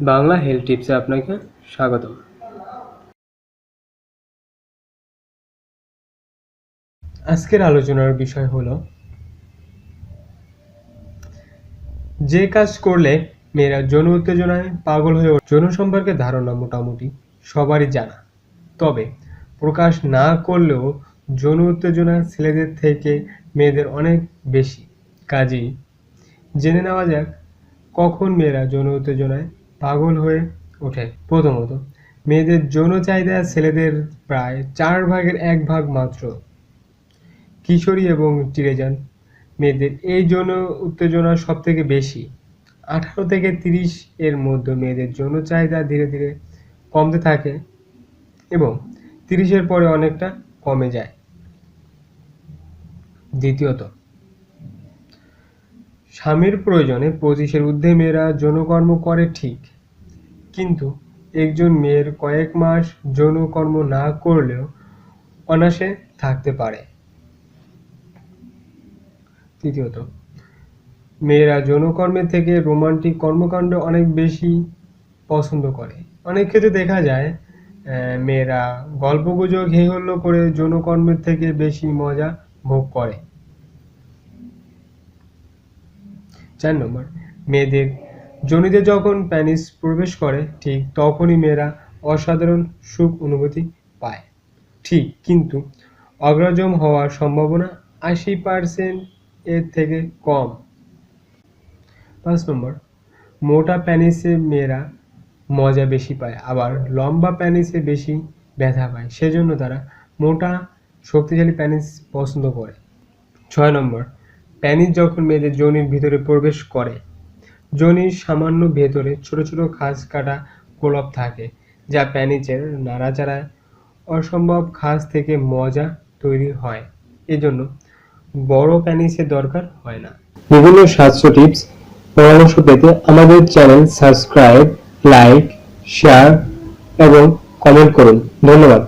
Bangla health টিপসে আপনাকে স্বাগতম। আজকের আলোচনার বিষয় হলো যে কাজ করলে মেয়েরা যৌন উত্তেজনায় পাগল হয়ে ওঠে। যৌন সম্পর্কে ধারণা মোটামুটি সবারই জানা, তবে প্রকাশ না করলেও যৌন উত্তেজনা ছেলেদের থেকে মেয়েদের অনেক বেশি। কাজেই জেনে নেওয়া যাক কখন মেয়েরা যৌন উত্তেজনায় পাগল হয়ে ওঠে। প্রথমত, মেয়েদের যৌন চাহিদা ছেলেদের প্রায় 1/4 মাত্র। কিশোরী এবং টিনেজার মেয়েদের এই যৌন উত্তেজনা সব থেকে বেশি। 18 থেকে 30 এর মধ্যে মেয়েদের যৌন চাহিদা ধীরে ধীরে কমতে থাকে এবং 30-এর পরে অনেকটা কমে যায়। দ্বিতীয়ত, স্বামীর প্রয়োজনে 25-এর ঊর্ধ্বে মেয়েরা যৌনকর্ম করে ঠিক, কিন্তু একজন মেয়ের কয়েক মাস যৌনকর্ম না করলেও অনায়াসে থাকতে পারে। তৃতীয়ত, মেয়েরা যৌনকর্মের থেকে রোমান্টিক কর্মকাণ্ড অনেক বেশি পছন্দ করে। অনেক ক্ষেত্রে দেখা যায় মেয়েরা গল্পগুজব হেইহল্লো করে যৌনকর্মের থেকে বেশি মজা ভোগ করে। 4 নম্বর, মেয়েদের যোনিতে যখন পেনিস প্রবেশ করে ঠিক তখনই মেয়েরা অসাধারণ সুখ অনুভূতি পায়। ঠিক, কিন্তু অর্গাজম হওয়ার সম্ভাবনা 80% এর থেকে কম। 5 নম্বর, মোটা পেনিসে মেয়েরা মজা বেশি পায়, আবার লম্বা পেনিসে বেশি ব্যথা পায়, সেজন্য তারা মোটা শক্তিশালী পেনিস পছন্দ করে। 6 নম্বর, পেনিস যখন মেয়েদের যোনির ভিতরে প্রবেশ করে, যোনির সামান্য ভেতরে ছোট ছোট খাঁজ কাটা গোলক থাকে, যা পেনিসের নাড়াচাড়ায় অসম্ভব খাঁজ থেকে মজা তৈরি হয়। এজন্য বড় পেনিসের দরকার হয় না। বিভিন্ন স্বাস্থ্য টিপস পরামর্শ পেতে আমাদের চ্যানেল সাবস্ক্রাইব, লাইক, শেয়ার এবং কমেন্ট করুন। ধন্যবাদ।